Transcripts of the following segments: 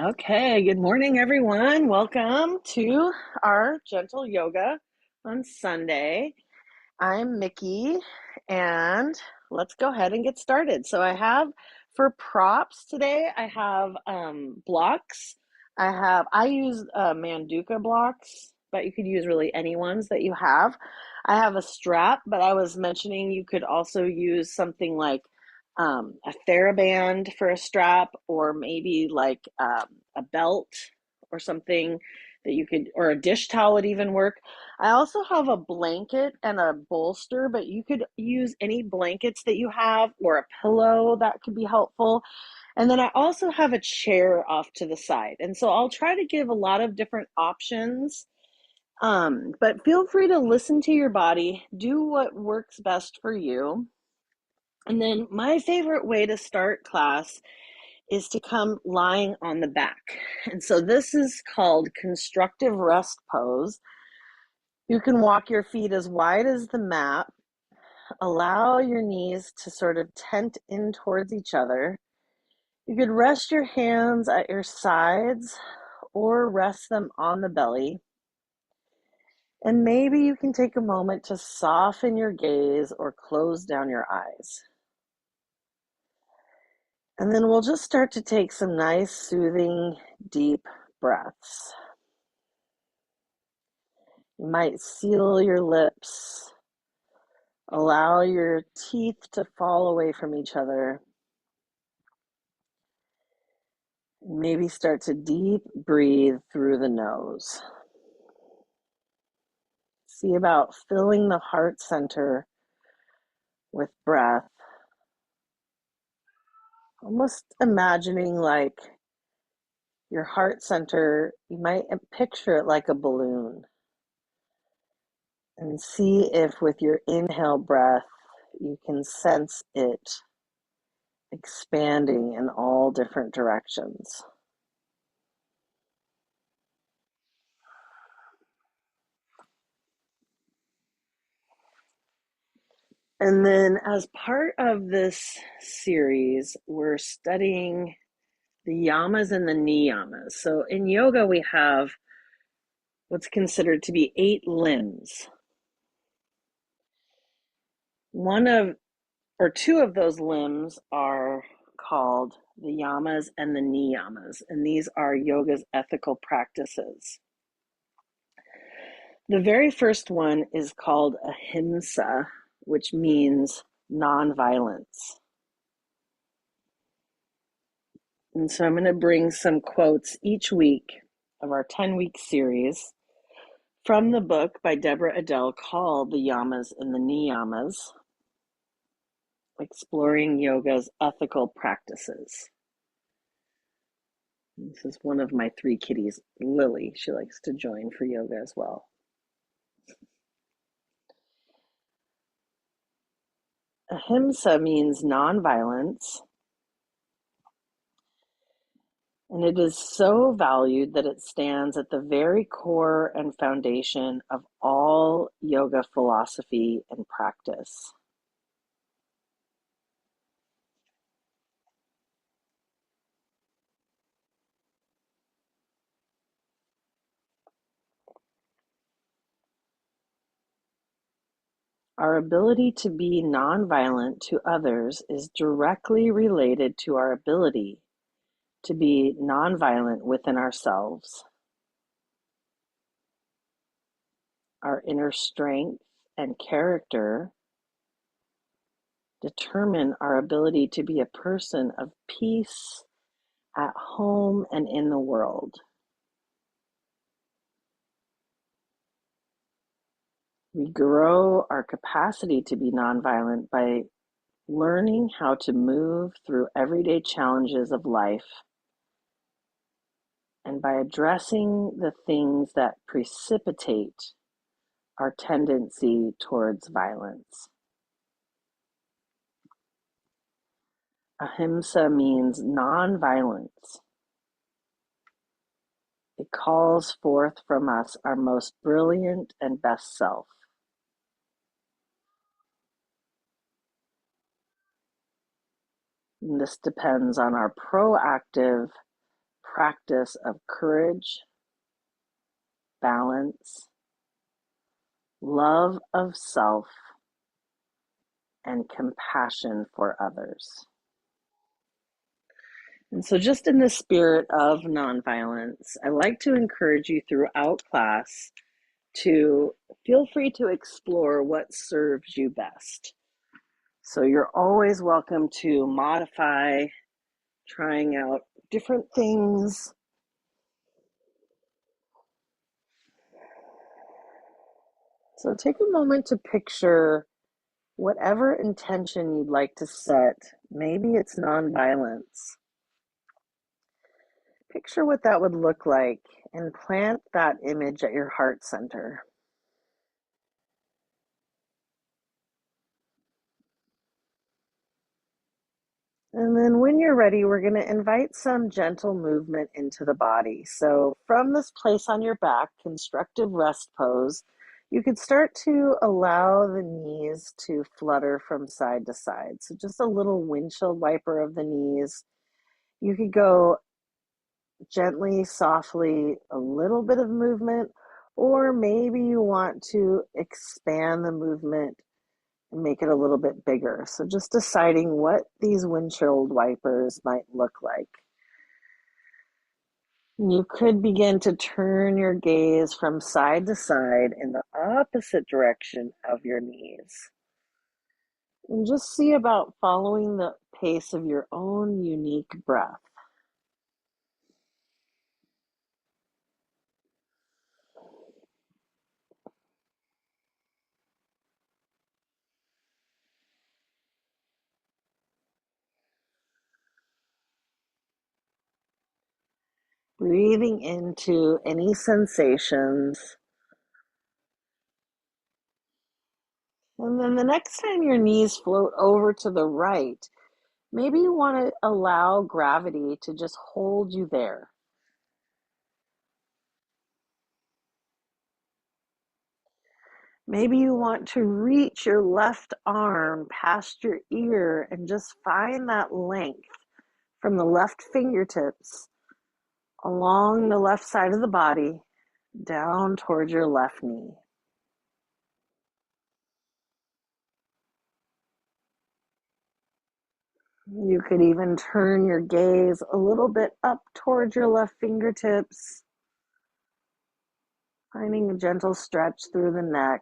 Okay, good morning, everyone. Welcome to our gentle yoga on Sunday. I'm Micki, and let's go ahead and get started. So for props today, I have blocks. I use Manduka blocks, but you could use really any ones that you have. I have a strap, but I was mentioning you could also use something like a TheraBand for a strap, or maybe like a belt or something that you could, or a dish towel would even work. I also have a blanket and a bolster, but you could use any blankets that you have or a pillow that could be helpful. And then I also have a chair off to the side. And so I'll try to give a lot of different options. But feel free to listen to your body, do what works best for you. And then my favorite way to start class is to come lying on the back. And so this is called constructive rest pose. You can walk your feet as wide as the mat. Allow your knees to sort of tent in towards each other. You could rest your hands at your sides or rest them on the belly. And maybe you can take a moment to soften your gaze or close down your eyes. And then we'll just start to take some nice, soothing, deep breaths. You might seal your lips. Allow your teeth to fall away from each other. Maybe start to deep breathe through the nose. See about filling the heart center with breath. Almost imagining like your heart center, you might picture it like a balloon. And see if with your inhale breath, you can sense it expanding in all different directions. And then, as part of this series, we're studying the yamas and the niyamas. So, in yoga, we have what's considered to be 8 limbs. One of, or two of those limbs are called the yamas and the niyamas, and these are yoga's ethical practices. The very first one is called Ahimsa, which means nonviolence. And so I'm going to bring some quotes each week of our 10-week series from the book by Deborah Adele called The Yamas and the Niyamas, Exploring Yoga's Ethical Practices. This is one of my 3 kitties, Lily. She likes to join for yoga as well. Ahimsa means nonviolence, and it is so valued that it stands at the very core and foundation of all yoga philosophy and practice. Our ability to be nonviolent to others is directly related to our ability to be nonviolent within ourselves. Our inner strength and character determine our ability to be a person of peace at home and in the world. We grow our capacity to be nonviolent by learning how to move through everyday challenges of life and by addressing the things that precipitate our tendency towards violence. Ahimsa means non-violence. It calls forth from us our most brilliant and best self. And this depends on our proactive practice of courage, balance, love of self, and compassion for others. And so, just in the spirit of nonviolence, I like to encourage you throughout class to feel free to explore what serves you best. So, you're always welcome to modify, trying out different things. So, take a moment to picture whatever intention you'd like to set. Maybe it's nonviolence. Picture what that would look like and plant that image at your heart center. And then when you're ready, we're going to invite some gentle movement into the body. So from this place on your back, constructive rest pose, you could start to allow the knees to flutter from side to side. So just a little windshield wiper of the knees. You could go gently, softly, a little bit of movement, or maybe you want to expand the movement and make it a little bit bigger. So just deciding what these windshield wipers might look like. You could begin to turn your gaze from side to side in the opposite direction of your knees. And just see about following the pace of your own unique breath. Breathing into any sensations. And then the next time your knees float over to the right, maybe you want to allow gravity to just hold you there. Maybe you want to reach your left arm past your ear and just find that length from the left fingertips along the left side of the body down towards your left knee. You could even turn your gaze a little bit up towards your left fingertips, finding a gentle stretch through the neck.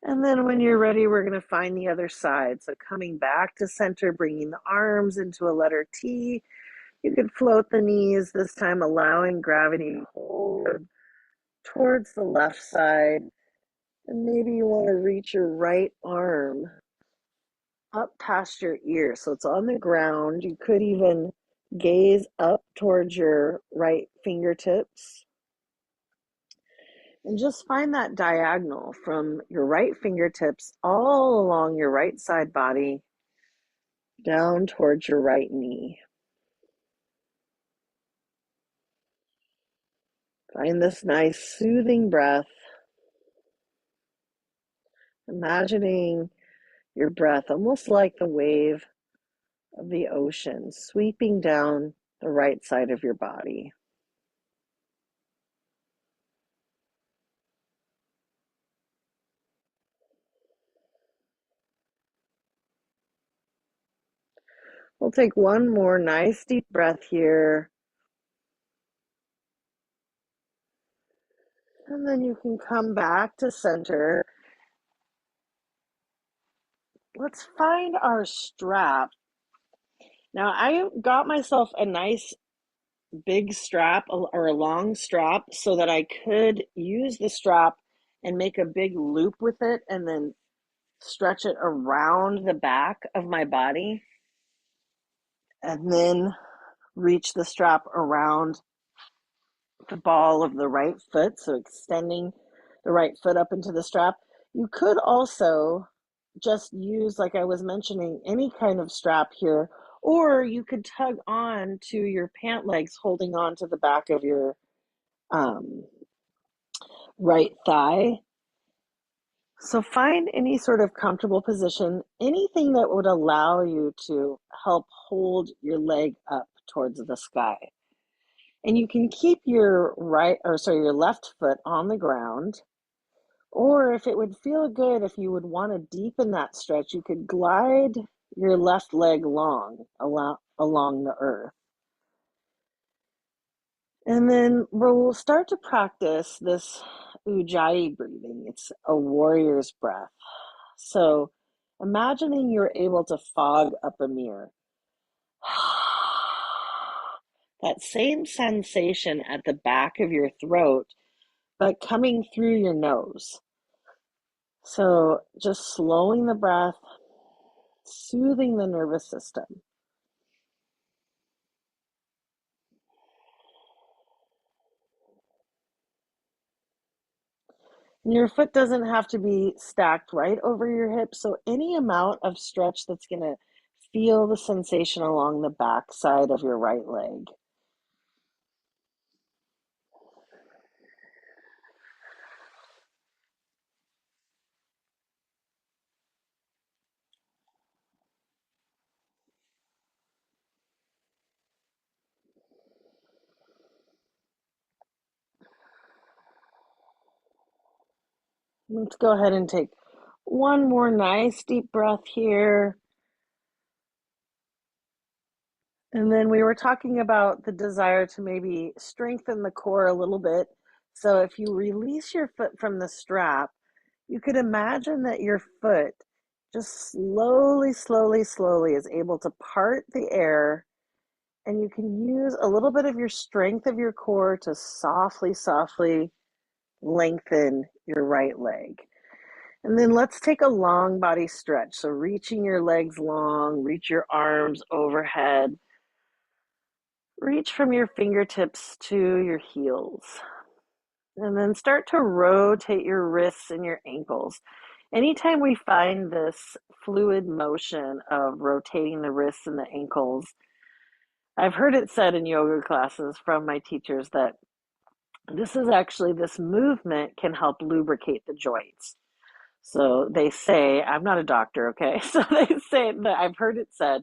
And then when you're ready, we're going to find the other side. So coming back to center, bringing the arms into a letter T. You could float the knees, this time allowing gravity to hold towards the left side. And maybe you want to reach your right arm up past your ear. So it's on the ground. You could even gaze up towards your right fingertips. And just find that diagonal from your right fingertips all along your right side body down towards your right knee. Find this nice soothing breath, imagining your breath almost like the wave of the ocean sweeping down the right side of your body. We'll take one more nice deep breath here. And then you can come back to center. Let's find our strap. Now, I got myself a nice big strap or a long strap so that I could use the strap and make a big loop with it and then stretch it around the back of my body and then reach the strap around the ball of the right foot, so extending the right foot up into the strap. You could also just use, like I was mentioning, any kind of strap here, or you could tug on to your pant legs, holding on to the back of your right thigh. So find any sort of comfortable position, anything that would allow you to help hold your leg up towards the sky. And you can keep your left foot on the ground, or if it would feel good, if you would want to deepen that stretch, you could glide your left leg along the earth. And then we'll start to practice this ujjayi breathing. It's a warrior's breath. So imagining you're able to fog up a mirror. That same sensation at the back of your throat, but coming through your nose. So just slowing the breath, soothing the nervous system. And your foot doesn't have to be stacked right over your hip, so any amount of stretch that's going to feel the sensation along the back side of your right leg. Let's go ahead and take one more nice deep breath here. And then we were talking about the desire to maybe strengthen the core a little bit. So if you release your foot from the strap, you could imagine that your foot just slowly, slowly, slowly is able to part the air, and you can use a little bit of your strength of your core to softly, softly lengthen your right leg. And then let's take a long body stretch. So reaching your legs long, reach your arms overhead. Reach from your fingertips to your heels. And then start to rotate your wrists and your ankles. Anytime we find this fluid motion of rotating the wrists and the ankles, I've heard it said in yoga classes from my teachers that this movement can help lubricate the joints. So they say, I'm not a doctor, okay? So they say that I've heard it said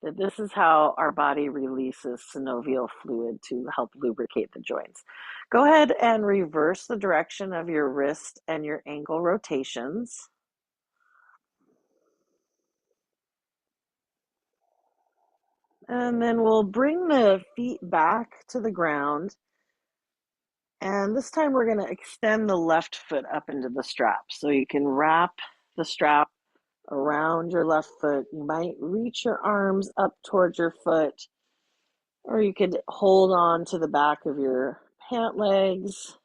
that this is how our body releases synovial fluid to help lubricate the joints. Go ahead and reverse the direction of your wrist and your ankle rotations. And then we'll bring the feet back to the ground. And this time we're going to extend the left foot up into the strap. So you can wrap the strap around your left foot. You might reach your arms up towards your foot, or you could hold on to the back of your pant legs.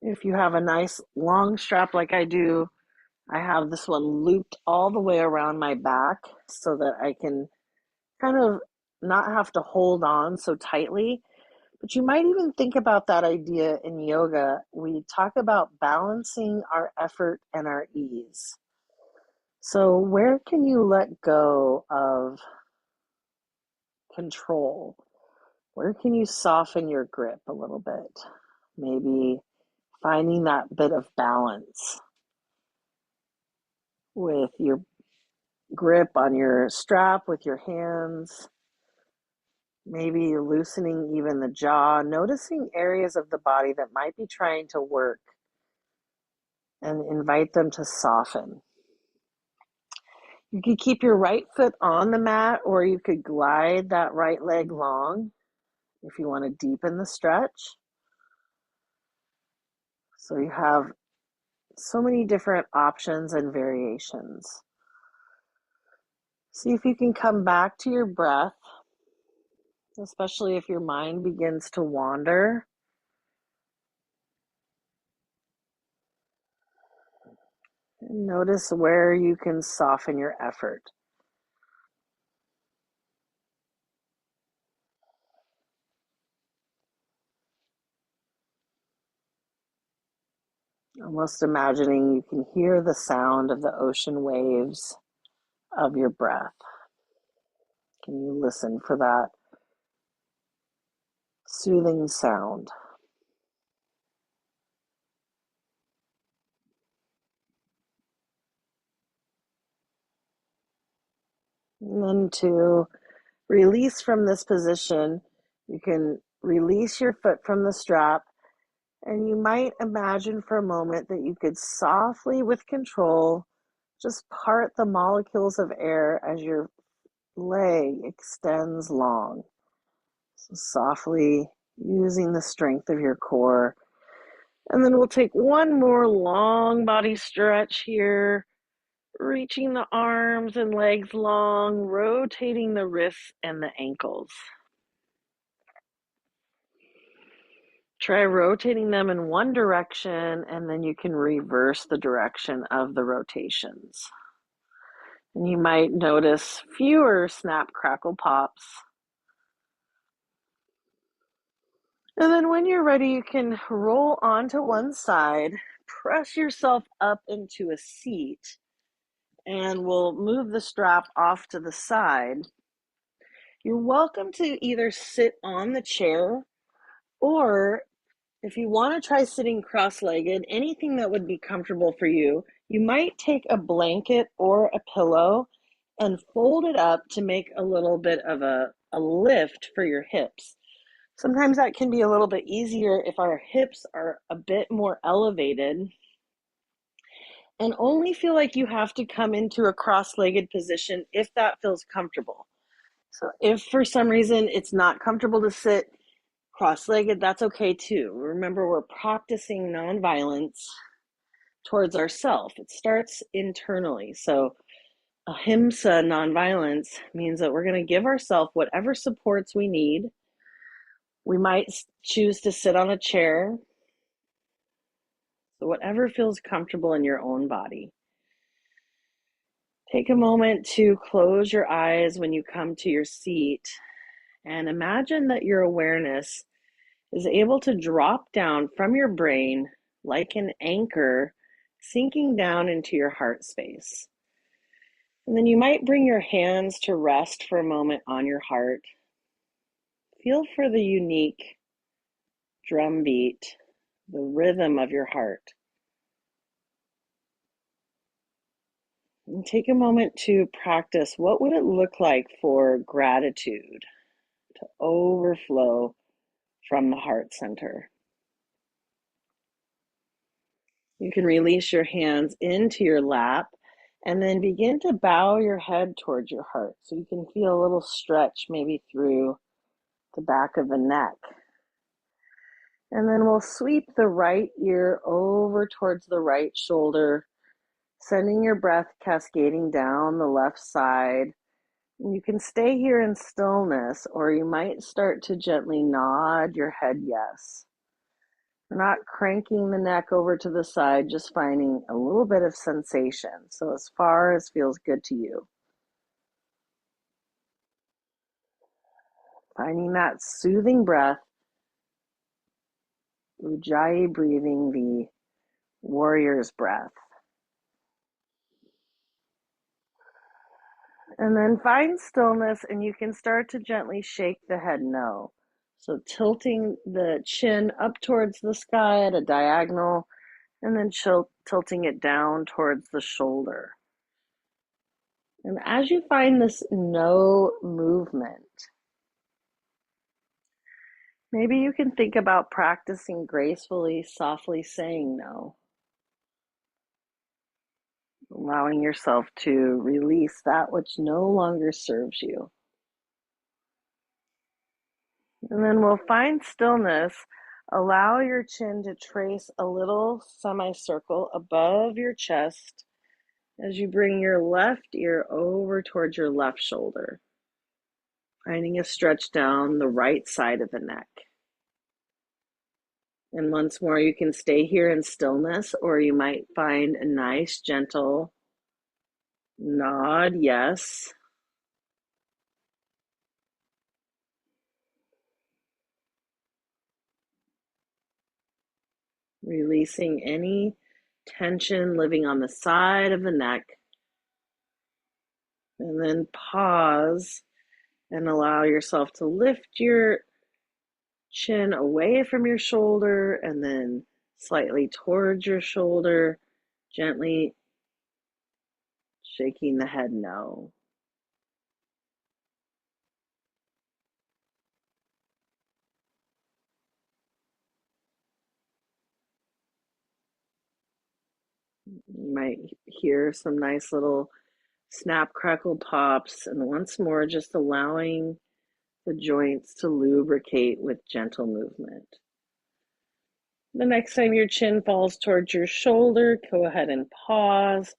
If you have a nice long strap like I do, I have this one looped all the way around my back so that I can kind of not have to hold on so tightly. But you might even think about that idea in yoga. We talk about balancing our effort and our ease. So, where can you let go of control? Where can you soften your grip a little bit? Maybe finding that bit of balance with your grip on your strap with your hands, maybe loosening even the jaw, noticing areas of the body that might be trying to work and invite them to soften. You could keep your right foot on the mat, or you could glide that right leg long if you want to deepen the stretch. So you have so many different options and variations. See if you can come back to your breath, especially if your mind begins to wander. And notice where you can soften your effort. Almost imagining you can hear the sound of the ocean waves of your breath. Can you listen for that soothing sound? And then to release from this position, you can release your foot from the strap, and you might imagine for a moment that you could softly, with control, just part the molecules of air as your leg extends long. So softly using the strength of your core. And then we'll take one more long body stretch here, reaching the arms and legs long, rotating the wrists and the ankles. Try rotating them in one direction, and then you can reverse the direction of the rotations. And you might notice fewer snap, crackle, pops. And then when you're ready, you can roll onto one side, press yourself up into a seat, and we'll move the strap off to the side. You're welcome to either sit on the chair, or if you want to try sitting cross-legged, anything that would be comfortable for you, you might take a blanket or a pillow and fold it up to make a little bit of a lift for your hips. Sometimes that can be a little bit easier if our hips are a bit more elevated, and only feel like you have to come into a cross-legged position if that feels comfortable. So if for some reason it's not comfortable to sit cross-legged, that's okay too. Remember, we're practicing nonviolence towards ourselves. It starts internally. So Ahimsa nonviolence means that we're going to give ourselves whatever supports we need. We might choose to sit on a chair. So whatever feels comfortable in your own body. Take a moment to close your eyes when you come to your seat, and imagine that your awareness is able to drop down from your brain like an anchor, sinking down into your heart space. And then you might bring your hands to rest for a moment on your heart. Feel for the unique drum beat, the rhythm of your heart. And take a moment to practice what would it look like for gratitude to overflow from the heart center. You can release your hands into your lap and then begin to bow your head towards your heart. So you can feel a little stretch maybe through the back of the neck. And then we'll sweep the right ear over towards the right shoulder, sending your breath cascading down the left side. You can stay here in stillness, or you might start to gently nod your head yes. We're not cranking the neck over to the side, just finding a little bit of sensation. So as far as feels good to you. Finding that soothing breath, Ujjayi breathing, the warrior's breath. And then find stillness, and you can start to gently shake the head no. So tilting the chin up towards the sky at a diagonal, and then tilting it down towards the shoulder. And as you find this no movement, maybe you can think about practicing gracefully, softly saying no, allowing yourself to release that which no longer serves you. And then we'll find stillness. Allow your chin to trace a little semicircle above your chest as you bring your left ear over towards your left shoulder, finding a stretch down the right side of the neck. And once more, you can stay here in stillness, or you might find a nice, gentle nod, yes. Releasing any tension living on the side of the neck. And then pause and allow yourself to lift your chin away from your shoulder and then slightly towards your shoulder, gently shaking the head no. You might hear some nice little snap, crackle pops, and once more, just allowing the joints to lubricate with gentle movement. The next time your chin falls towards your shoulder, go ahead and pause,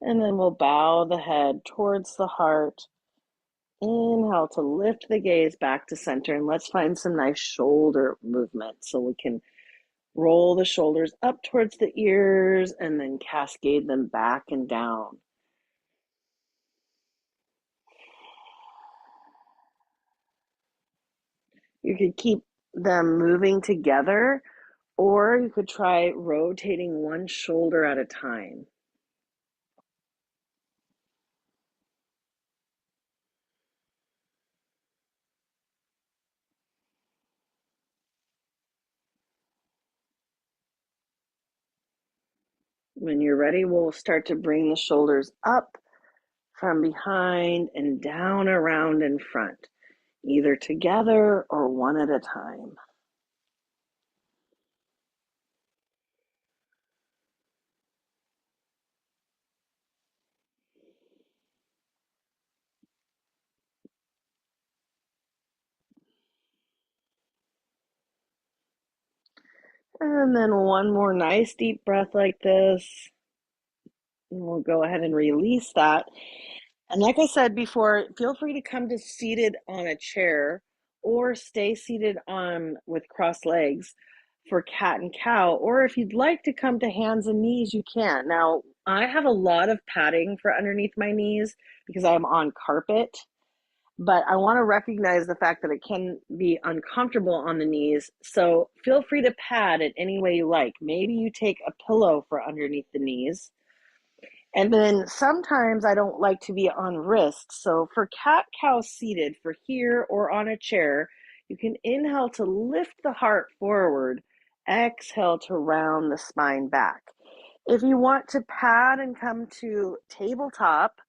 and then we'll bow the head towards the heart. Inhale to lift the gaze back to center, and let's find some nice shoulder movement so we can roll the shoulders up towards the ears and then cascade them back and down. You could keep them moving together, or you could try rotating one shoulder at a time. When you're ready, we'll start to bring the shoulders up from behind and down around in front, either together or one at a time. And then one more nice deep breath like this. And we'll go ahead and release that. And like I said before, feel free to come to seated on a chair or stay seated on with crossed legs for cat and cow. Or if you'd like to come to hands and knees, you can. Now, I have a lot of padding for underneath my knees because I'm on carpet, but I want to recognize the fact that it can be uncomfortable on the knees. So feel free to pad it any way you like. Maybe you take a pillow for underneath the knees. And then sometimes I don't like to be on wrists. So for cat cow seated, for here or on a chair, you can inhale to lift the heart forward, exhale to round the spine back. If you want to pad and come to tabletop,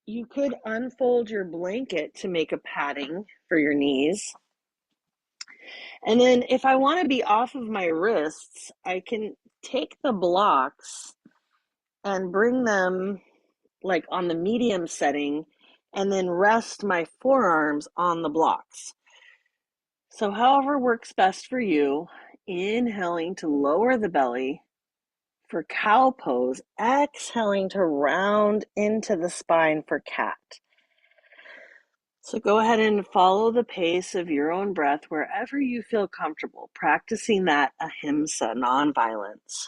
you could unfold your blanket to make a padding for your knees. And then if I want to be off of my wrists, I can take the blocks and bring them like on the medium setting and then rest my forearms on the blocks. So however works best for you, inhaling to lower the belly for cow pose, exhaling to round into the spine for cat. So go ahead and follow the pace of your own breath wherever you feel comfortable, practicing that ahimsa, nonviolence,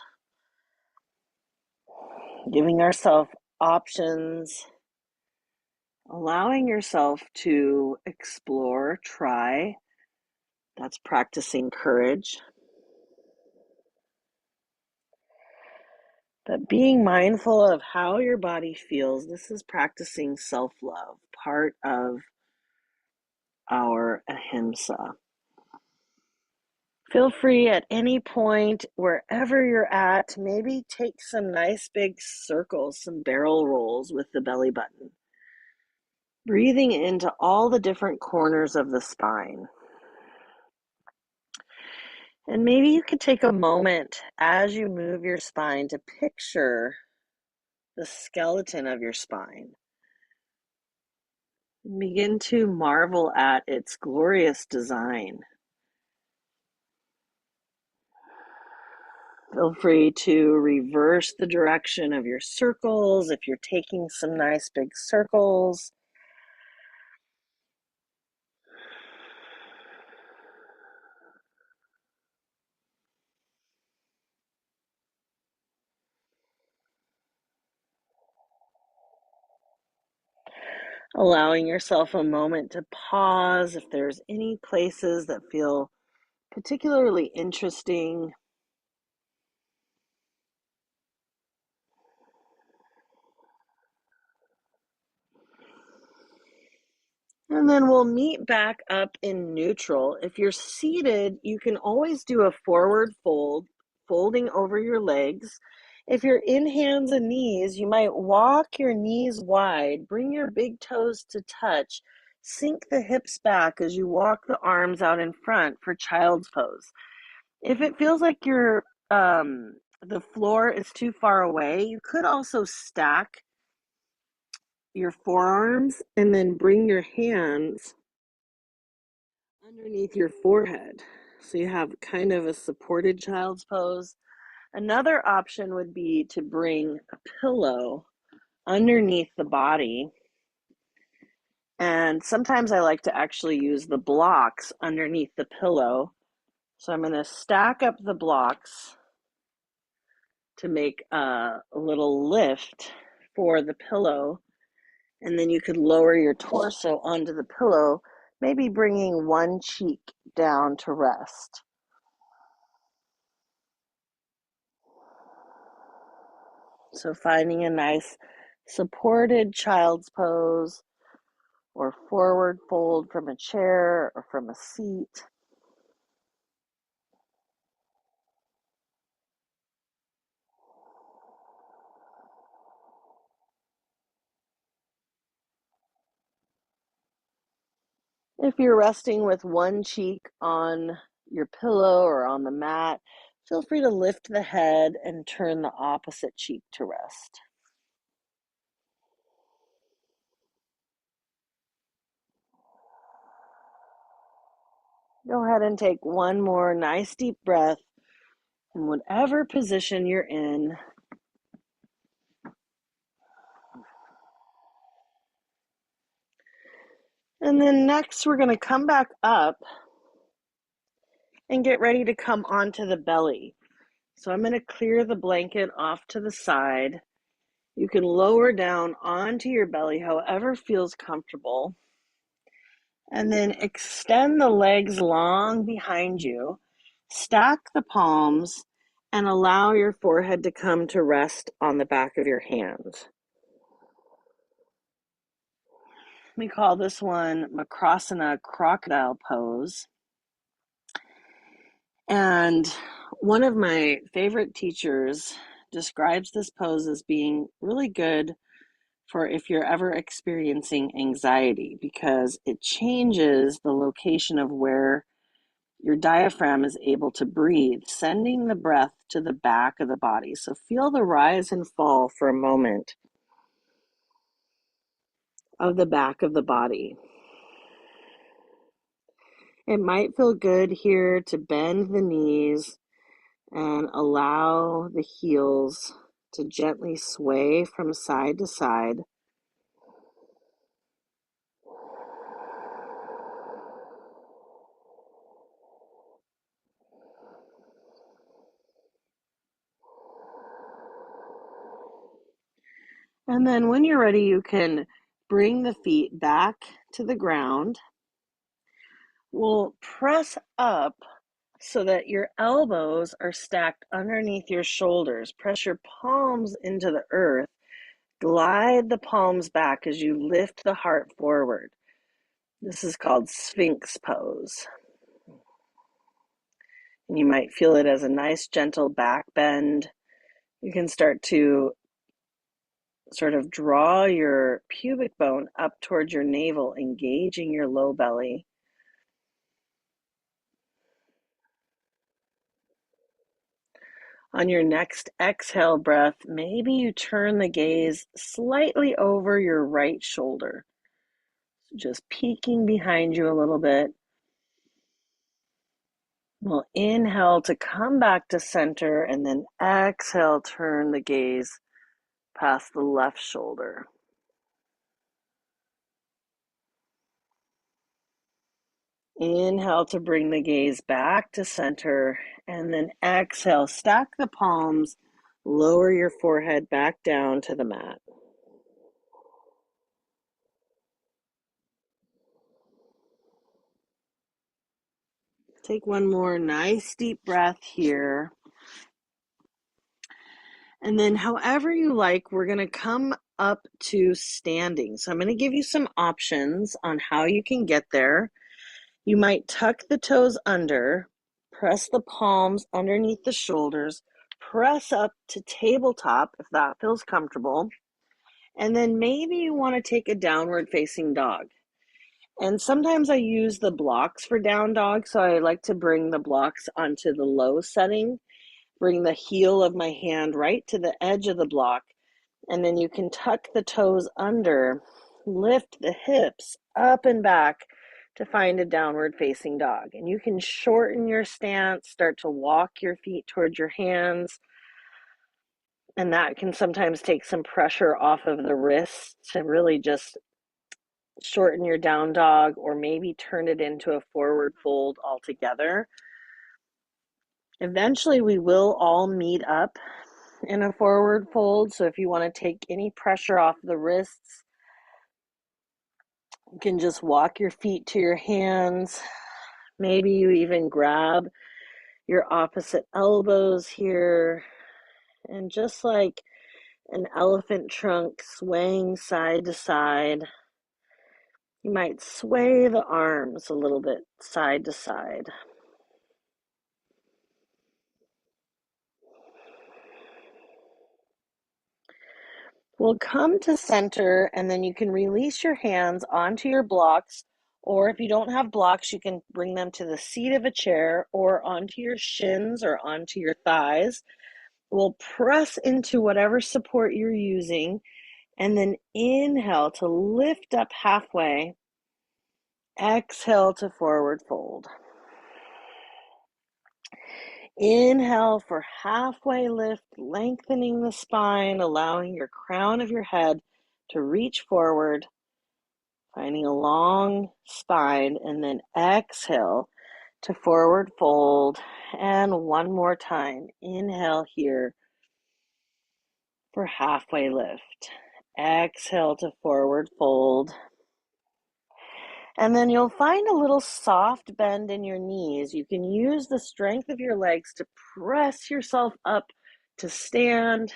giving ourselves options, allowing yourself to explore, try. That's practicing courage. But being mindful of how your body feels, this is practicing self-love, part of our ahimsa. Feel free at any point, wherever you're at, maybe take some nice big circles, some barrel rolls with the belly button. Breathing into all the different corners of the spine. And maybe you could take a moment as you move your spine to picture the skeleton of your spine. And begin to marvel at its glorious design. Feel free to reverse the direction of your circles if you're taking some nice big circles. Allowing yourself a moment to pause if there's any places that feel particularly interesting. And then we'll meet back up in neutral. If you're seated, you can always do a forward fold, folding over your legs. If you're in hands and knees, you might walk your knees wide, bring your big toes to touch, sink the hips back as you walk the arms out in front for child's pose. If it feels like you're the floor is too far away, you could also stack your forearms and then bring your hands underneath your forehead. So you have kind of a supported child's pose. Another option would be to bring a pillow underneath the body. And sometimes I like to actually use the blocks underneath the pillow. So I'm going to stack up the blocks to make a little lift for the pillow. And then you could lower your torso onto the pillow, maybe bringing one cheek down to rest. So finding a nice supported child's pose or forward fold from a chair or from a seat. If you're resting with one cheek on your pillow or on the mat, feel free to lift the head and turn the opposite cheek to rest. Go ahead and take one more nice deep breath in whatever position you're in. And then next, we're going to come back up and get ready to come onto the belly. So I'm going to clear the blanket off to the side. You can lower down onto your belly however feels comfortable. And then extend the legs long behind you. Stack the palms and allow your forehead to come to rest on the back of your hands. We call this one Makrasana crocodile pose. And one of my favorite teachers describes this pose as being really good for if you're ever experiencing anxiety, because it changes the location of where your diaphragm is able to breathe, sending the breath to the back of the body. So feel the rise and fall for a moment of the back of the body. It might feel good here to bend the knees and allow the heels to gently sway from side to side. And then when you're ready, you can bring the feet back to the ground. We'll press up so that your elbows are stacked underneath your shoulders. Press your palms into the earth. Glide the palms back as you lift the heart forward. This is called Sphinx pose. And you might feel it as a nice gentle back bend. You can start to sort of draw your pubic bone up towards your navel, engaging your low belly. On your next exhale breath, maybe you turn the gaze slightly over your right shoulder, just peeking behind you a little bit. We'll inhale to come back to center, and then exhale, turn the gaze past the left shoulder. Inhale to bring the gaze back to center, and then exhale, stack the palms, lower your forehead back down to the mat. Take one more nice deep breath here. And then however you like, we're going to come up to standing. So I'm going to give you some options on how you can get there. You might tuck the toes under, press the palms underneath the shoulders, press up to tabletop if that feels comfortable. And then maybe you want to take a downward facing dog. And sometimes I use the blocks for down dog, so I like to bring the blocks onto the low setting bring the heel of my hand right to the edge of the block, and then you can tuck the toes under, lift the hips up and back to find a downward facing dog. And you can shorten your stance, start to walk your feet towards your hands, and that can sometimes take some pressure off of the wrists to really just shorten your down dog, or maybe turn it into a forward fold altogether. Eventually, we will all meet up in a forward fold. So if you want to take any pressure off the wrists, you can just walk your feet to your hands. Maybe you even grab your opposite elbows here, and just like an elephant trunk swaying side to side, you might sway the arms a little bit side to side. We'll come to center, and then you can release your hands onto your blocks, or if you don't have blocks, you can bring them to the seat of a chair or onto your shins or onto your thighs. We'll press into whatever support you're using, and then inhale to lift up halfway. Exhale to forward fold. Inhale for halfway lift, lengthening the spine, allowing your crown of your head to reach forward, finding a long spine, and then exhale to forward fold. And one more time, inhale here for halfway lift. Exhale to forward fold. And then you'll find a little soft bend in your knees. You can use the strength of your legs to press yourself up to stand.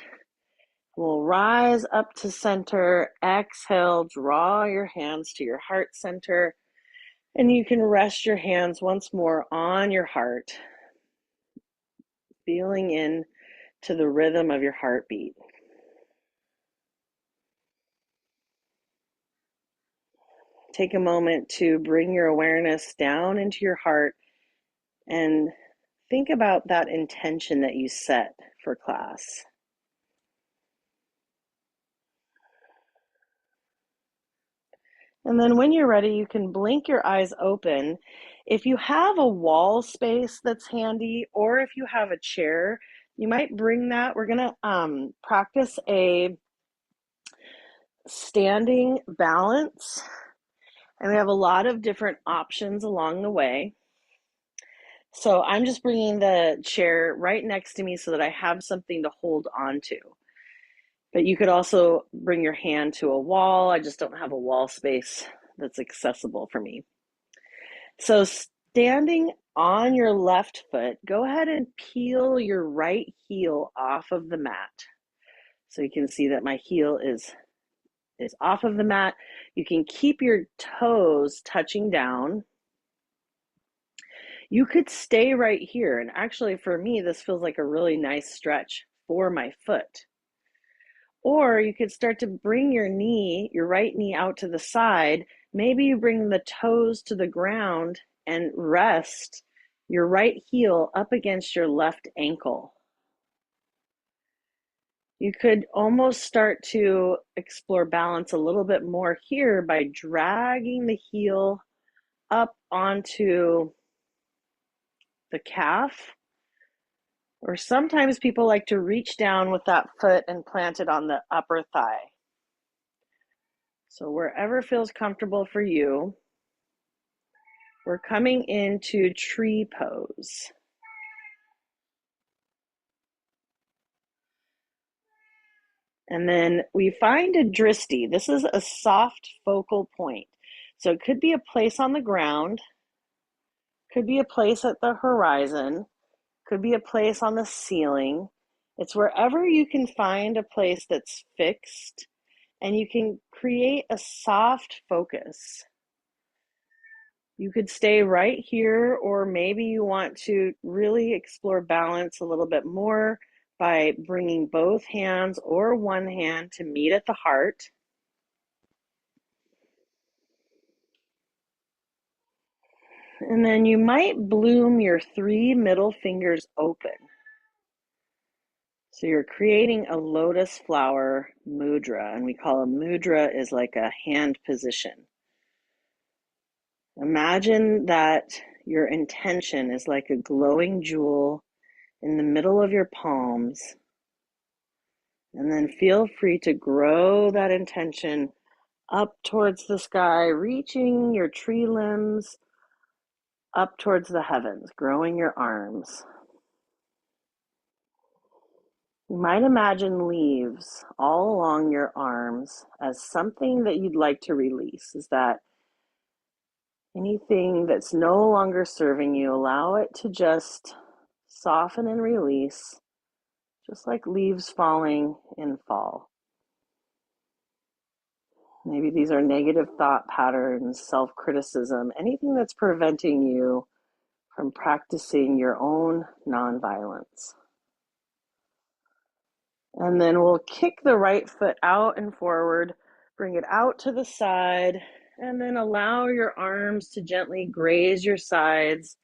We'll rise up to center. Exhale, draw your hands to your heart center. And you can rest your hands once more on your heart, feeling in to the rhythm of your heartbeat. Take a moment to bring your awareness down into your heart and think about that intention that you set for class. And then when you're ready, you can blink your eyes open. If you have a wall space that's handy, or if you have a chair, you might bring that. We're going to practice a standing balance, and we have a lot of different options along the way. So I'm just bringing the chair right next to me so that I have something to hold on to. But you could also bring your hand to a wall. I just don't have a wall space that's accessible for me. So standing on your left foot, go ahead and peel your right heel off of the mat. So you can see that my heel is off of the mat. You can keep your toes touching down. You could stay right here. And actually for me, this feels like a really nice stretch for my foot. Or you could start to bring your knee, your right knee out to the side. Maybe you bring the toes to the ground and rest your right heel up against your left ankle. You could almost start to explore balance a little bit more here by dragging the heel up onto the calf. Or sometimes people like to reach down with that foot and plant it on the upper thigh. So wherever feels comfortable for you, we're coming into tree pose. And then we find a dristi. This is a soft focal point. So it could be a place on the ground, could be a place at the horizon, could be a place on the ceiling. It's wherever you can find a place that's fixed and you can create a soft focus. You could stay right here, or maybe you want to really explore balance a little bit more by bringing both hands or one hand to meet at the heart. And then you might bloom your 3 middle fingers open. So you're creating a lotus flower mudra, and we call a mudra is like a hand position. Imagine that your intention is like a glowing jewel in the middle of your palms, and then feel free to grow that intention up towards the sky, reaching your tree limbs up towards the heavens, growing your arms. You might imagine leaves all along your arms as something that you'd like to release. Is that anything that's no longer serving you, allow it to just soften and release, just like leaves falling in fall. Maybe these are negative thought patterns, self-criticism, anything that's preventing you from practicing your own nonviolence. And then we'll kick the right foot out and forward, bring it out to the side, and then allow your arms to gently graze your sides.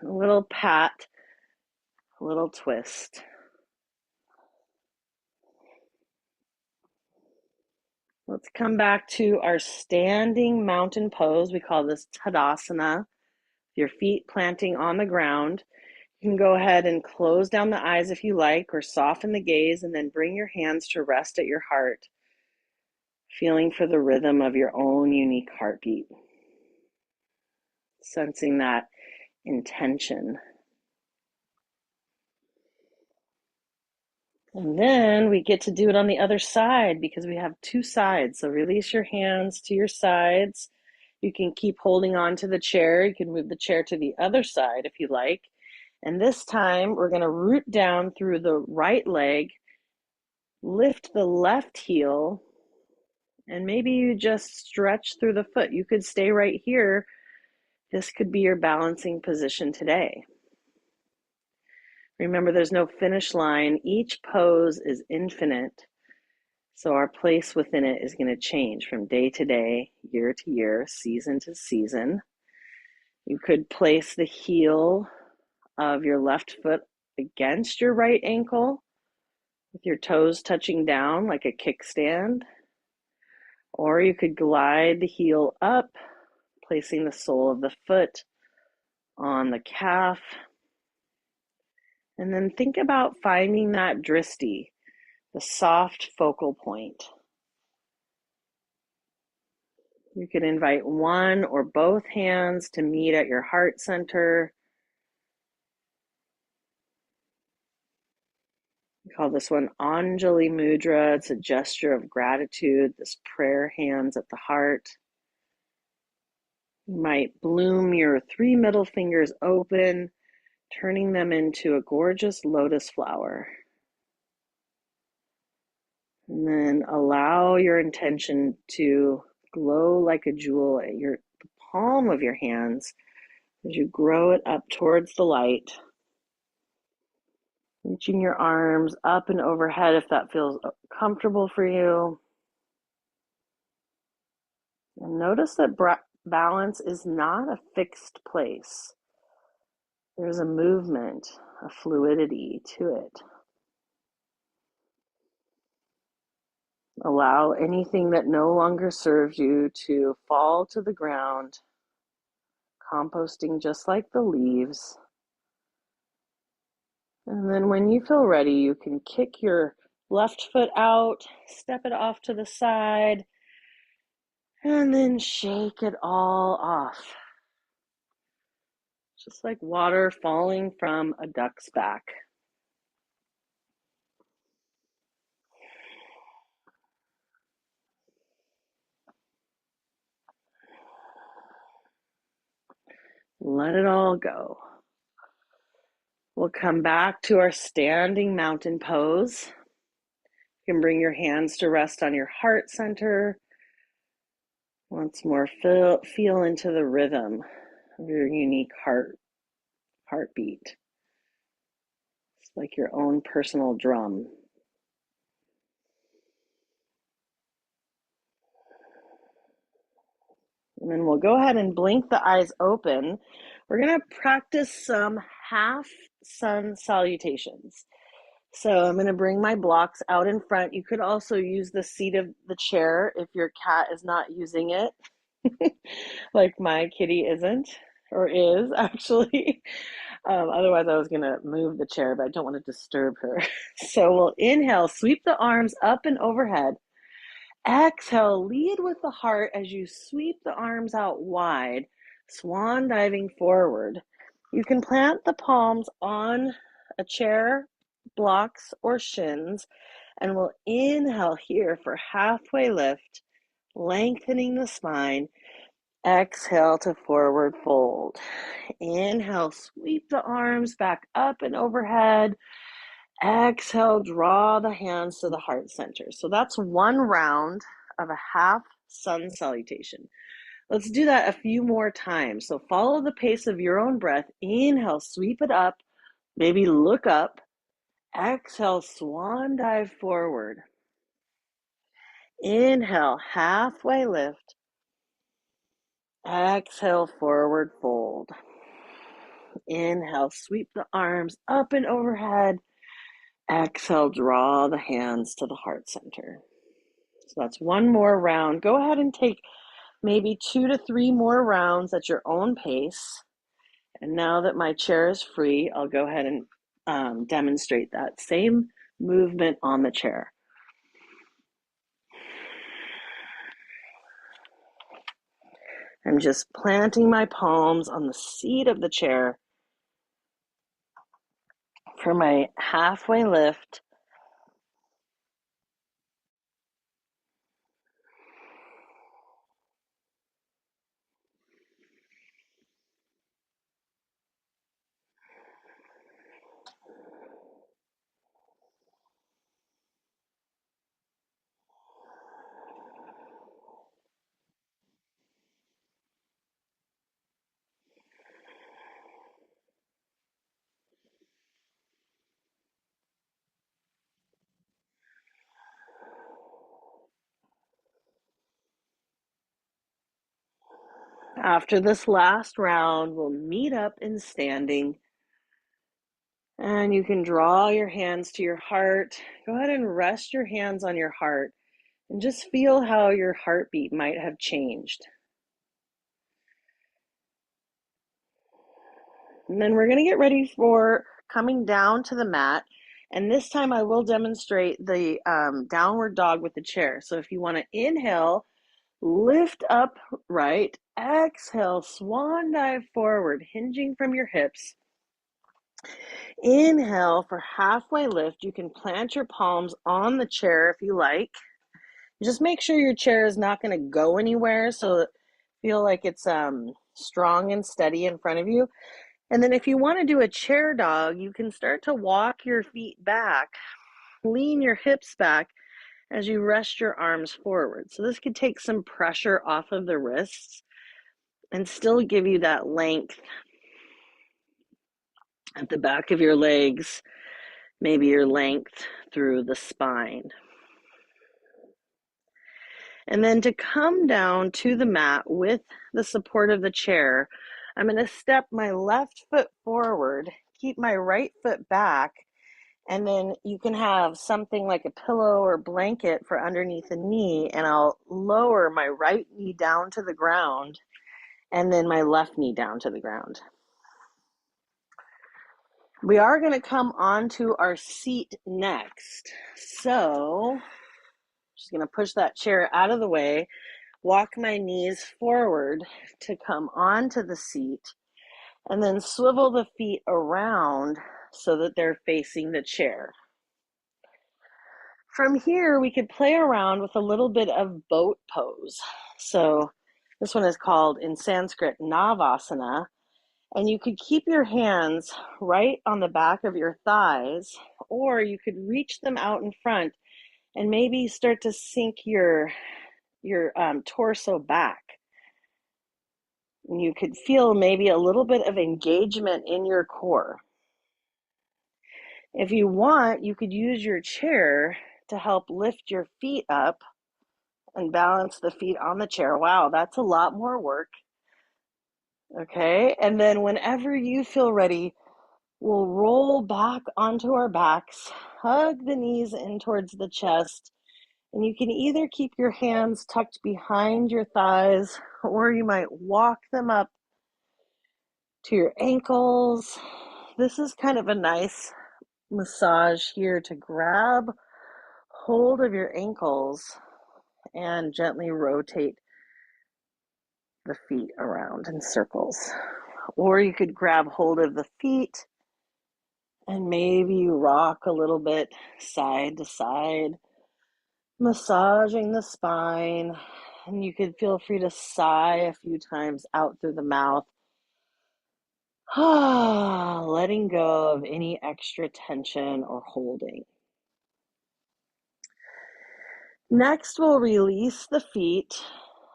A little pat, a little twist. Let's come back to our standing mountain pose. We call this Tadasana. Your feet planting on the ground. You can go ahead and close down the eyes if you like, or soften the gaze, and then bring your hands to rest at your heart, feeling for the rhythm of your own unique heartbeat, sensing that intention. And then we get to do it on the other side because we have two sides. So release your hands to your sides. You can keep holding on to the chair. You can move the chair to the other side if you like. And this time we're going to root down through the right leg, lift the left heel, and maybe you just stretch through the foot. You could stay right here. This could be your balancing position today. Remember, there's no finish line. Each pose is infinite. So our place within it is going to change from day to day, year to year, season to season. You could place the heel of your left foot against your right ankle with your toes touching down like a kickstand. Or you could glide the heel up, placing the sole of the foot on the calf. And then think about finding that dristi, the soft focal point. You can invite one or both hands to meet at your heart center. We call this one Anjali Mudra. It's a gesture of gratitude, this prayer hands at the heart. You might bloom your three middle fingers open, turning them into a gorgeous lotus flower. And then allow your intention to glow like a jewel at the palm of your hands as you grow it up towards the light. Reaching your arms up and overhead if that feels comfortable for you. And notice that balance is not a fixed place. There's a movement, a fluidity to it. Allow anything that no longer serves you to fall to the ground, composting just like the leaves. And then when you feel ready, you can kick your left foot out, step it off to the side, and then shake it all off. Just like water falling from a duck's back. Let it all go. We'll come back to our standing mountain pose. You can bring your hands to rest on your heart center. Once more, feel into the rhythm of your unique heartbeat. It's like your own personal drum. And then we'll go ahead and blink the eyes open. We're going to practice some half sun salutations. So I'm going to bring my blocks out in front. You could also use the seat of the chair if your cat is not using it, like my kitty isn't or is actually. Otherwise, I was going to move the chair, but I don't want to disturb her. So we'll inhale, sweep the arms up and overhead. Exhale, lead with the heart as you sweep the arms out wide, swan diving forward. You can plant the palms on a chair, blocks, or shins, and we'll inhale here for halfway lift, lengthening the spine. Exhale to forward fold. Inhale, sweep the arms back up and overhead. Exhale, draw the hands to the heart center. So that's one round of a half sun salutation. Let's do that a few more times. So follow the pace of your own breath. Inhale, sweep it up, maybe look up. Exhale, swan dive forward. Inhale, halfway lift. Exhale, forward fold. Inhale, sweep the arms up and overhead. Exhale, draw the hands to the heart center. So that's one more round. Go ahead and take maybe 2 to 3 more rounds at your own pace. And now that my chair is free, I'll go ahead and demonstrate that same movement on the chair. I'm just planting my palms on the seat of the chair for my halfway lift. After this last round, we'll meet up in standing. And you can draw your hands to your heart. Go ahead and rest your hands on your heart and just feel how your heartbeat might have changed. And then we're going to get ready for coming down to the mat. And this time I will demonstrate the downward dog with the chair. So if you want to inhale, lift up right, exhale, swan dive forward, hinging from your hips. Inhale for halfway lift. You can plant your palms on the chair if you like. Just make sure your chair is not going to go anywhere, so feel like it's strong and steady in front of you. And then if you want to do a chair dog, you can start to walk your feet back, lean your hips back as you rest your arms forward. So this could take some pressure off of the wrists and still give you that length at the back of your legs, maybe your length through the spine. And then to come down to the mat with the support of the chair, I'm going to step my left foot forward, keep my right foot back, and then you can have something like a pillow or blanket for underneath the knee, and I'll lower my right knee down to the ground and then my left knee down to the ground. We are going to come onto our seat next. So, just going to push that chair out of the way, walk my knees forward to come onto the seat, and then swivel the feet around so that they're facing the chair. From here, we could play around with a little bit of boat pose. So this one is called in Sanskrit Navasana, and you could keep your hands right on the back of your thighs, or you could reach them out in front and maybe start to sink your torso back. And you could feel maybe a little bit of engagement in your core. If you want, you could use your chair to help lift your feet up and balance the feet on the chair. Wow, that's a lot more work. Okay, and then whenever you feel ready, We'll roll back onto our backs, hug the knees in towards the chest, and you can either keep your hands tucked behind your thighs, or you might walk them up to your ankles. This is kind of a nice massage here to grab hold of your ankles and gently rotate the feet around in circles. Or you could grab hold of the feet and maybe you rock a little bit side to side, massaging the spine. And you could feel free to sigh a few times out through the mouth, letting go of any extra tension or holding. Next, we'll release the feet,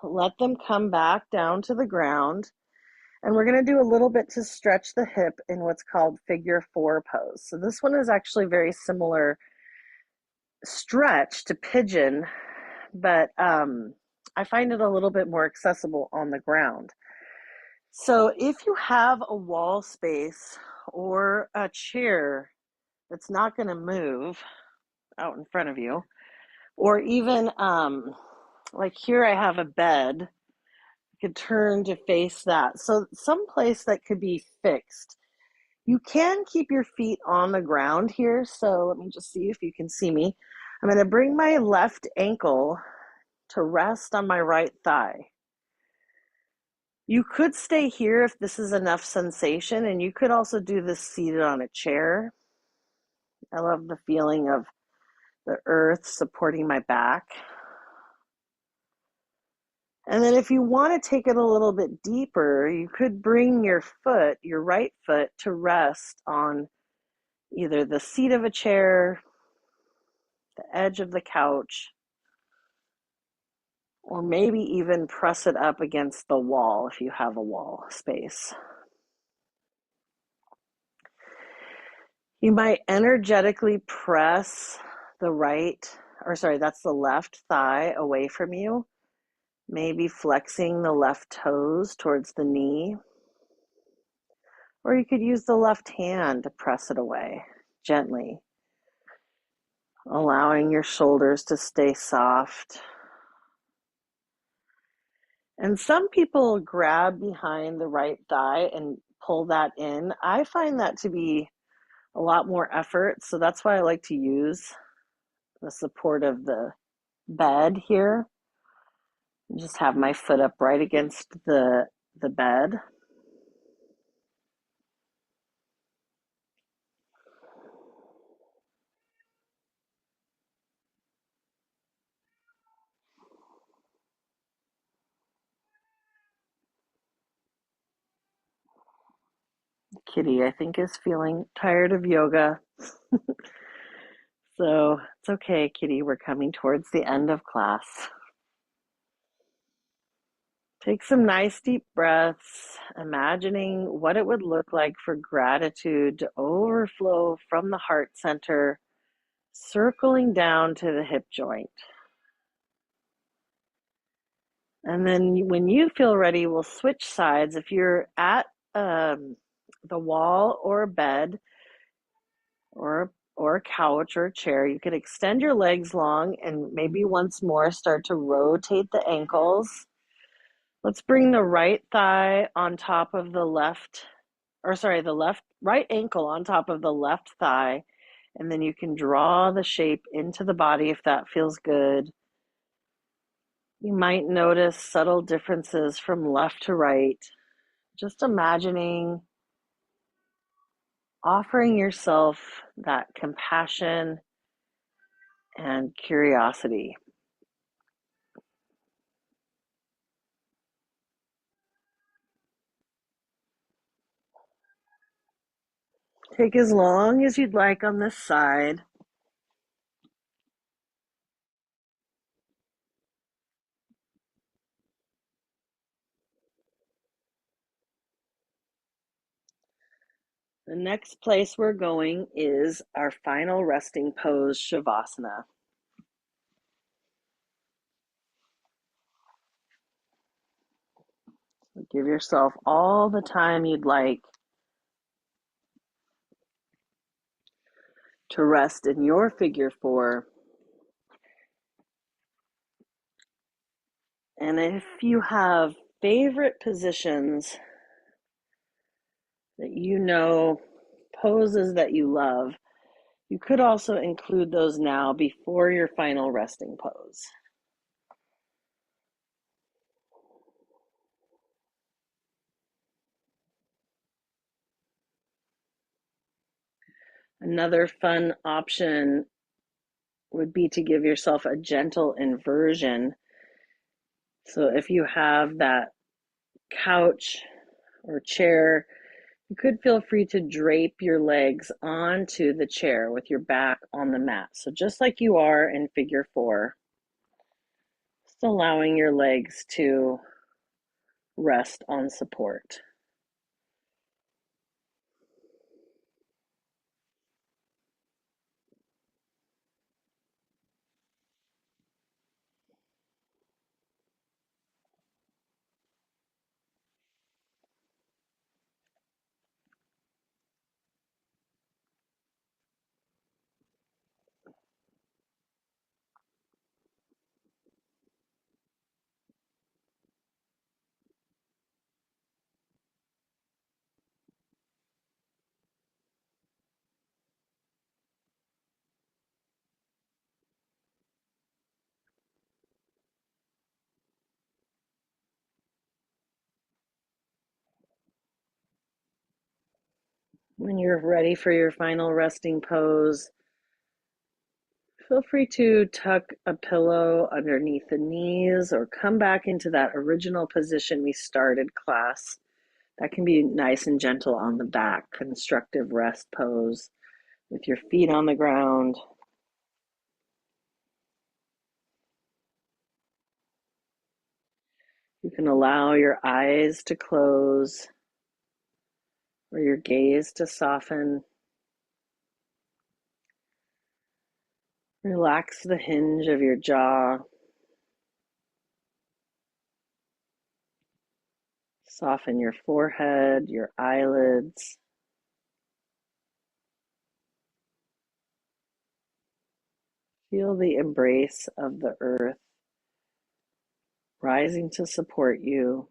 let them come back down to the ground. And we're going to do a little bit to stretch the hip in what's called figure four pose. So this one is actually very similar stretch to pigeon, but I find it a little bit more accessible on the ground. So if you have a wall space or a chair that's not going to move out in front of you, or even like here I have a bed, you could turn to face that. So some place that could be fixed. You can keep your feet on the ground here. So let me just see if you can see me. I'm going to bring my left ankle to rest on my right thigh. You could stay here if this is enough sensation, and you could also do this seated on a chair. I love the feeling of the earth supporting my back. And then if you want to take it a little bit deeper, you could bring your foot, your right foot, to rest on either the seat of a chair, the edge of the couch, or maybe even press it up against the wall if you have a wall space. You might energetically press the that's the left thigh away from you, maybe flexing the left toes towards the knee. Or you could use the left hand to press it away gently, allowing your shoulders to stay soft. And some people grab behind the right thigh and pull that in. I find that to be a lot more effort, so that's why I like to use the support of the bed here. Just have my foot up right against the bed. Kitty, I think, is feeling tired of yoga. So it's okay, Kitty. We're coming towards the end of class. Take some nice deep breaths, imagining what it would look like for gratitude to overflow from the heart center, circling down to the hip joint. And then when you feel ready, we'll switch sides. If you're at the wall or a bed or a couch or a chair, you can extend your legs long and maybe once more start to rotate the ankles. Let's bring the right thigh on top of the right ankle on top of the left thigh, and then you can draw the shape into the body if that feels good. You might notice subtle differences from left to right. Just imagining offering yourself that compassion and curiosity. Take as long as you'd like on this side. The next place we're going is our final resting pose, Shavasana. Give yourself all the time you'd like to rest in your figure four. And if you have favorite positions that you know, poses that you love, you could also include those now before your final resting pose. Another fun option would be to give yourself a gentle inversion. So if you have that couch or chair, you could feel free to drape your legs onto the chair with your back on the mat. So just like you are in figure four, just allowing your legs to rest on support. When you're ready for your final resting pose, feel free to tuck a pillow underneath the knees or come back into that original position we started class. That can be nice and gentle on the back, constructive rest pose with your feet on the ground. You can allow your eyes to close or your gaze to soften. Relax the hinge of your jaw. Soften your forehead, your eyelids. Feel the embrace of the earth rising to support you.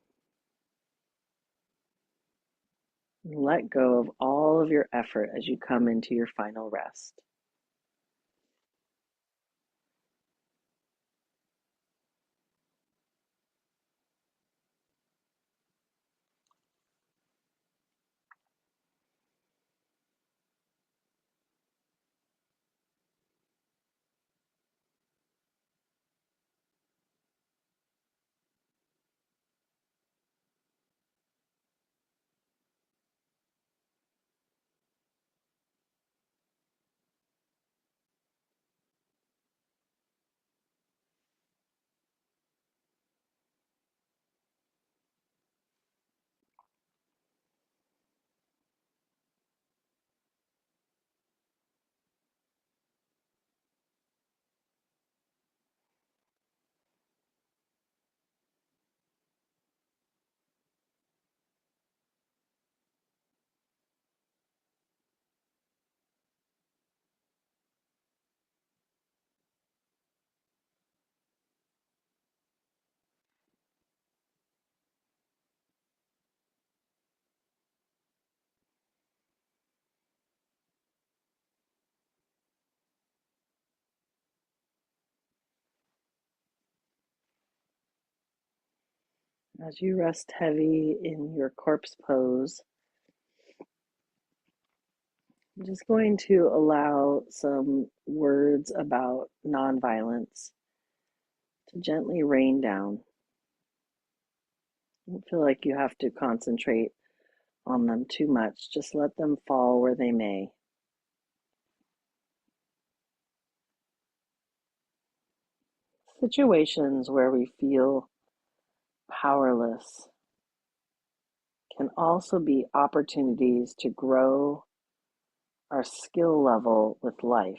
And let go of all of your effort as you come into your final rest. As you rest heavy in your corpse pose, I'm just going to allow some words about nonviolence to gently rain down. Don't feel like you have to concentrate on them too much. Just let them fall where they may. Situations where we feel powerless can also be opportunities to grow our skill level with life.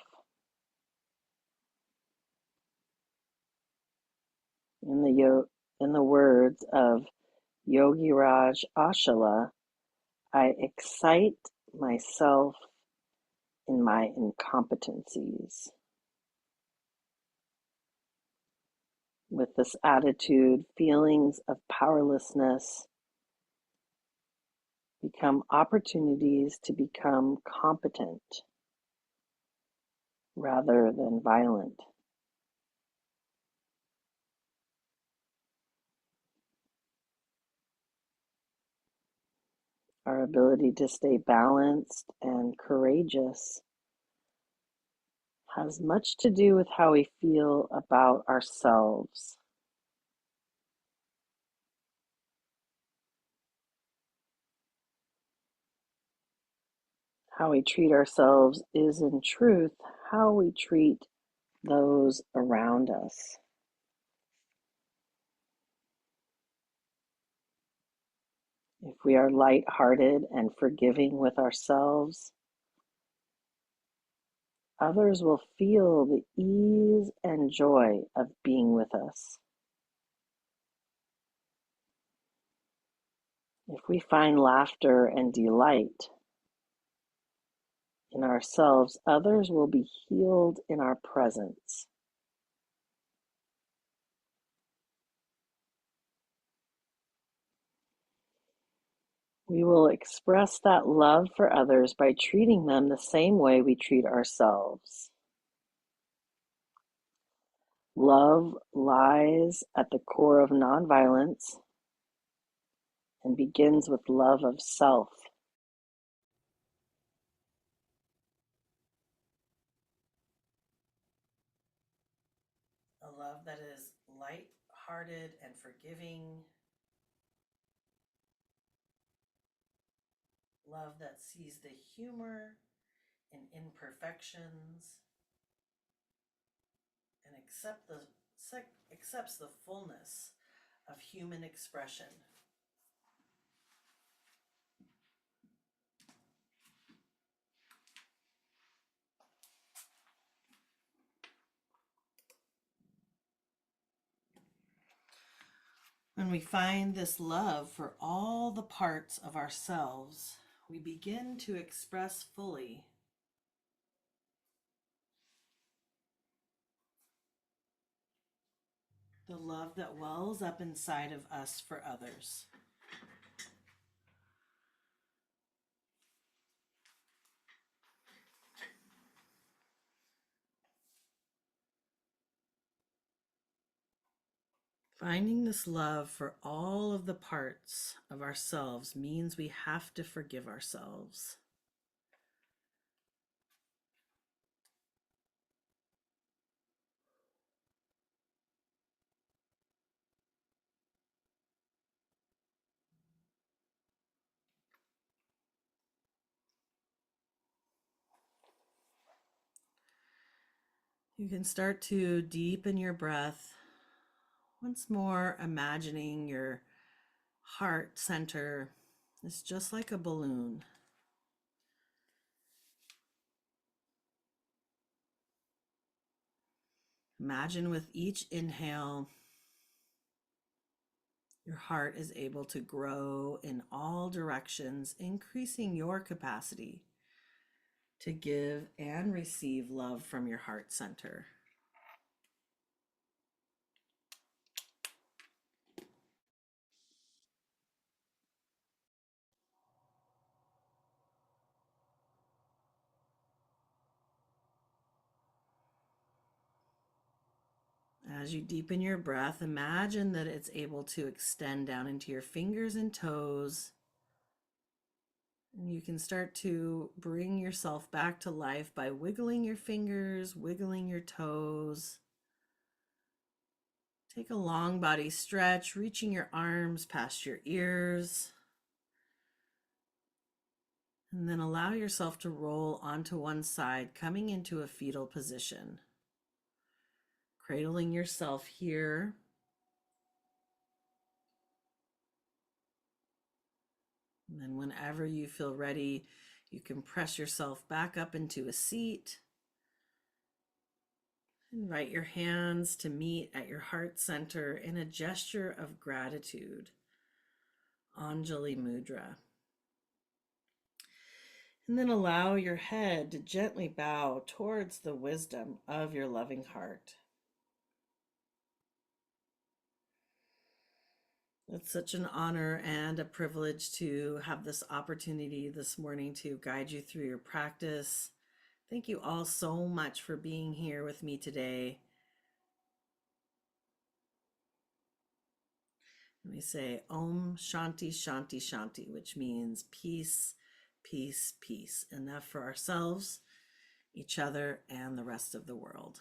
In the words of Yogiraj Ashala, I excite myself in my incompetencies. With this attitude, feelings of powerlessness become opportunities to become competent rather than violent. Our ability to stay balanced and courageous has much to do with how we feel about ourselves. How we treat ourselves is, in truth, how we treat those around us. If we are light-hearted and forgiving with ourselves, others will feel the ease and joy of being with us. If we find laughter and delight in ourselves, others will be healed in our presence. We will express that love for others by treating them the same way we treat ourselves. Love lies at the core of nonviolence and begins with love of self. A love that is light-hearted and forgiving. Love that sees the humor in imperfections and accepts the fullness of human expression. When we find this love for all the parts of ourselves, we begin to express fully the love that wells up inside of us for others. Finding this love for all of the parts of ourselves means we have to forgive ourselves. You can start to deepen your breath. Once more, imagining your heart center is just like a balloon. Imagine with each inhale, your heart is able to grow in all directions, increasing your capacity to give and receive love from your heart center. As you deepen your breath, imagine that it's able to extend down into your fingers and toes. And you can start to bring yourself back to life by wiggling your fingers, wiggling your toes. Take a long body stretch, reaching your arms past your ears. And then allow yourself to roll onto one side, coming into a fetal position. Cradling yourself here. And then whenever you feel ready, you can press yourself back up into a seat. Invite your hands to meet at your heart center in a gesture of gratitude. Anjali Mudra. And then allow your head to gently bow towards the wisdom of your loving heart. It's such an honor and a privilege to have this opportunity this morning to guide you through your practice. Thank you all so much for being here with me today. And we say Om Shanti Shanti Shanti, which means peace, peace, peace. Enough for ourselves, each other, and the rest of the world.